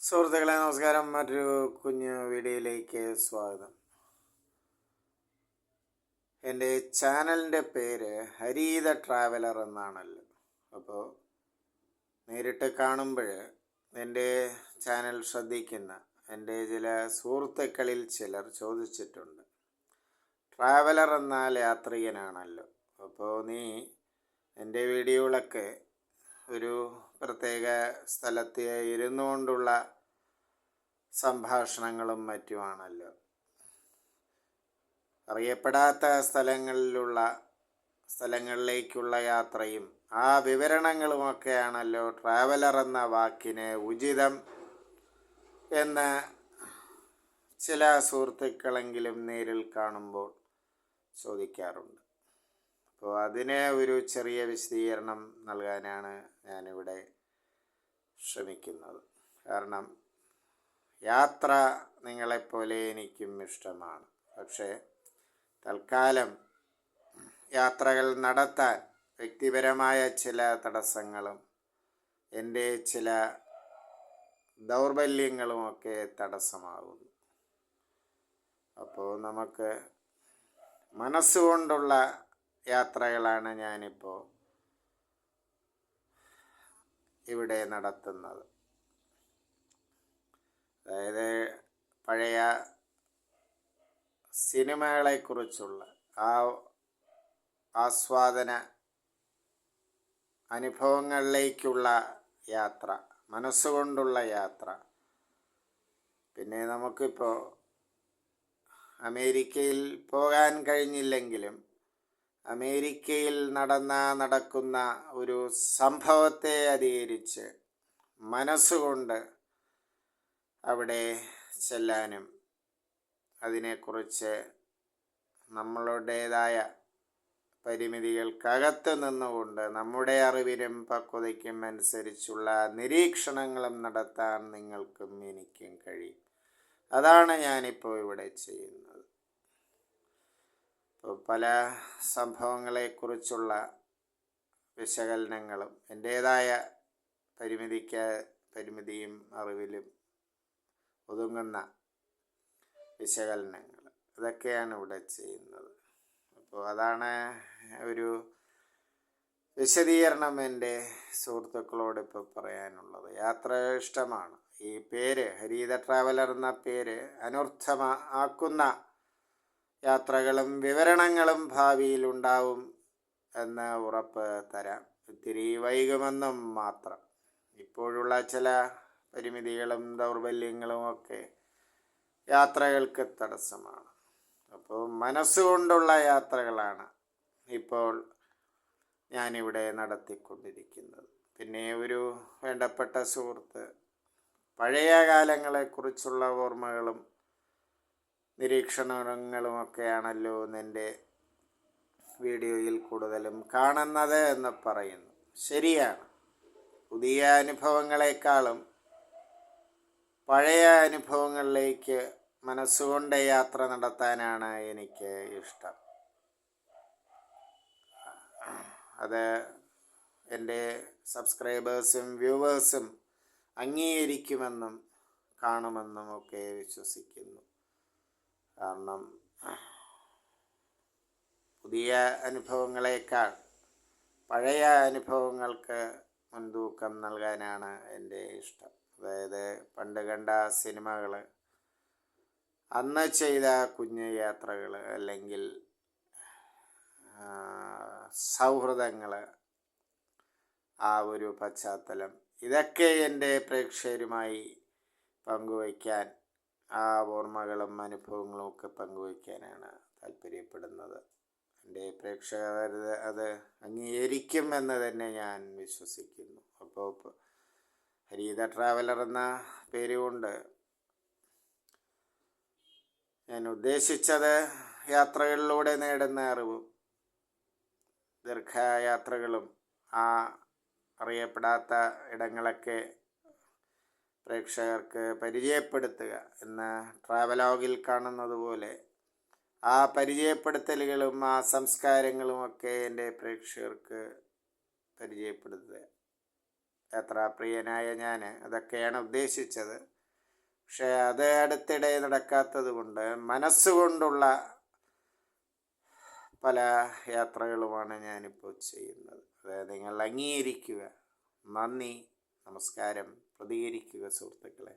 സുഹൃത്തുക്കളെ നമസ്കാരം. മറ്റൊരു കുഞ്ഞു വീഡിയോയിലേക്ക് സ്വാഗതം. എൻ്റെ ചാനലിൻ്റെ പേര് ഹരീത ട്രാവലർ എന്നാണല്ലോ. അപ്പോൾ നേരിട്ട് കാണുമ്പോൾ എൻ്റെ ചാനൽ ശ്രദ്ധിക്കുന്ന എൻ്റെ ചില സുഹൃത്തുക്കളിൽ ചിലർ ചോദിച്ചിട്ടുണ്ട്, ട്രാവലർ എന്നാൽ യാത്രികനാണല്ലോ, അപ്പോൾ നീ എൻ്റെ വീഡിയോകളൊക്കെ ഒരു പ്രത്യേക സ്ഥലത്ത് ഇരുന്നുകൊണ്ടുള്ള സംഭാഷണങ്ങളും മറ്റുമാണല്ലോ. അറിയപ്പെടാത്ത സ്ഥലങ്ങളിലേക്കുള്ള യാത്രയും ആ വിവരണങ്ങളുമൊക്കെയാണല്ലോ ട്രാവലർ എന്ന വാക്കിന് ഉചിതം എന്ന് ചില സുഹൃത്തുക്കളെങ്കിലും നേരിൽ കാണുമ്പോൾ ചോദിക്കാറുണ്ട്. അപ്പോൾ അതിന് ഒരു ചെറിയ വിശദീകരണം നൽകാനാണ് ഞാനിവിടെ ശ്രമിക്കുന്നത്. കാരണം യാത്ര നിങ്ങളെപ്പോലെ എനിക്കും ഇഷ്ടമാണ്. പക്ഷേ തൽക്കാലം യാത്രകൾ നടത്താൻ വ്യക്തിപരമായ ചില തടസ്സങ്ങളും എൻ്റെ ചില ദൗർബല്യങ്ങളുമൊക്കെ തടസ്സമാകുന്നു. അപ്പോൾ നമുക്ക് മനസ്സുകൊണ്ടുള്ള യാത്രകളാണ് ഞാനിപ്പോൾ ഇവിടെ നടത്തുന്നത്. അതായത് പഴയ സിനിമകളെക്കുറിച്ചുള്ള ആ ആസ്വാദന അനുഭവങ്ങളിലേക്കുള്ള യാത്ര, മനസ്സുകൊണ്ടുള്ള യാത്ര. പിന്നെ നമുക്കിപ്പോൾ അമേരിക്കയിൽ പോകാൻ കഴിഞ്ഞില്ലെങ്കിലും അമേരിക്കയിൽ നടക്കുന്ന ഒരു സംഭവത്തെ അധികരിച്ച് മനസ്സുകൊണ്ട് അവിടെ ചെല്ലാനും അതിനെക്കുറിച്ച് നമ്മളുടേതായ പരിമിതികൾക്കകത്ത് നിന്നുകൊണ്ട് നമ്മുടെ അറിവിനും പക്വതയ്ക്കും അനുസരിച്ചുള്ള നിരീക്ഷണങ്ങളും നടത്താൻ നിങ്ങൾക്കും എനിക്കും കഴിയും. അതാണ് ഞാനിപ്പോൾ ഇവിടെ ചെയ്യുന്നത്. ഇപ്പോൾ പല സംഭവങ്ങളെക്കുറിച്ചുള്ള വിശകലനങ്ങളും എൻ്റേതായ പരിമിതിയും അറിവിലും ഒതുങ്ങുന്ന വിശകലനങ്ങൾ, ഇതൊക്കെയാണ് ഇവിടെ ചെയ്യുന്നത്. അപ്പോൾ അതാണ് ഒരു വിശദീകരണം എൻ്റെ സുഹൃത്തുക്കളോട് ഇപ്പോൾ പറയാനുള്ളത്. യാത്ര ഇഷ്ടമാണ്. ഈ പേര് ഹരീത ട്രാവലർ എന്ന പേര് അനർത്ഥമാക്കുന്ന യാത്രകളും വിവരണങ്ങളും ഭാവിയിൽ ഉണ്ടാവും എന്ന് ഉറപ്പ് തരാം. ഇത്തിരി വൈകുമെന്നും മാത്രം. ഇപ്പോഴുള്ള ചില പരിമിതികളും ദൗർബല്യങ്ങളുമൊക്കെ യാത്രകൾക്ക് തടസ്സമാണ്. അപ്പോൾ മനസ്സുകൊണ്ടുള്ള യാത്രകളാണ് ഇപ്പോൾ ഞാനിവിടെ നടത്തിക്കൊണ്ടിരിക്കുന്നത്. പിന്നെ ഒരു വേണ്ടപ്പെട്ട സുഹൃത്ത് പഴയ കാലങ്ങളെക്കുറിച്ചുള്ള ഓർമ്മകളും നിരീക്ഷണങ്ങളുമൊക്കെയാണല്ലോ എൻ്റെ വീഡിയോയിൽ കൂടുതലും കാണുന്നത് എന്ന് പറയുന്നു. ശരിയാണ്. പുതിയ അനുഭവങ്ങളെക്കാളും പഴയ അനുഭവങ്ങളിലേക്ക് മനസ്സുകൊണ്ട് യാത്ര നടത്താനാണ് എനിക്ക് ഇഷ്ടം. അത് എൻ്റെ സബ്സ്ക്രൈബേഴ്സും വ്യൂവേഴ്സും അംഗീകരിക്കുമെന്നും കാണുമെന്നും ഒക്കെ വിശ്വസിക്കുന്നു. കാരണം പുതിയ അനുഭവങ്ങളെക്കാൾ പഴയ അനുഭവങ്ങൾക്ക് മുൻതൂക്കം നൽകാനാണ് എൻ്റെ ഇഷ്ടം. അതായത് പണ്ട് കണ്ട സിനിമകൾ, അന്ന് ചെയ്ത കുഞ്ഞു യാത്രകൾ, അല്ലെങ്കിൽ സൗഹൃദങ്ങൾ, ആ ഒരു പശ്ചാത്തലം, ഇതൊക്കെ എൻ്റെ പ്രേക്ഷകരുമായി പങ്കുവയ്ക്കാൻ, ആ ഓർമ്മകളും അനുഭവങ്ങളും ഒക്കെ പങ്കുവയ്ക്കാനാണ് താല്പര്യപ്പെടുന്നത്. എൻ്റെ പ്രേക്ഷകർ അത് അംഗീകരിക്കുമെന്ന് തന്നെ ഞാൻ വിശ്വസിക്കുന്നു. അപ്പോൾ ഹരീത ട്രാവലർ എന്ന പേരുകൊണ്ട് ഞാൻ ഉദ്ദേശിച്ചത് യാത്രകളിലൂടെ നേടുന്ന അറിവും ദീർഘയാത്രകളും ആ അറിയപ്പെടാത്ത ഇടങ്ങളൊക്കെ പ്രേക്ഷകർക്ക് പരിചയപ്പെടുത്തുക എന്ന ട്രാവലോഗിൽ കാണുന്നത് പോലെ ആ പരിചയപ്പെടുത്തലുകളും ആ സംസ്കാരങ്ങളുമൊക്കെ എൻ്റെ പ്രേക്ഷകർക്ക് പരിചയപ്പെടുത്തുക. യാത്രാപ്രിയനായ ഞാൻ അതൊക്കെയാണ് ഉദ്ദേശിച്ചത്. പക്ഷേ അത് അടുത്തിടെ നടക്കാത്തത് കൊണ്ട് മനസ്സുകൊണ്ടുള്ള പല യാത്രകളുമാണ് ഞാനിപ്പോൾ ചെയ്യുന്നത്. അത് നിങ്ങൾ അംഗീകരിക്കുക. നന്ദി, നമസ്കാരം. പ്രതികരിക്കുക സുഹൃത്തുക്കളെ.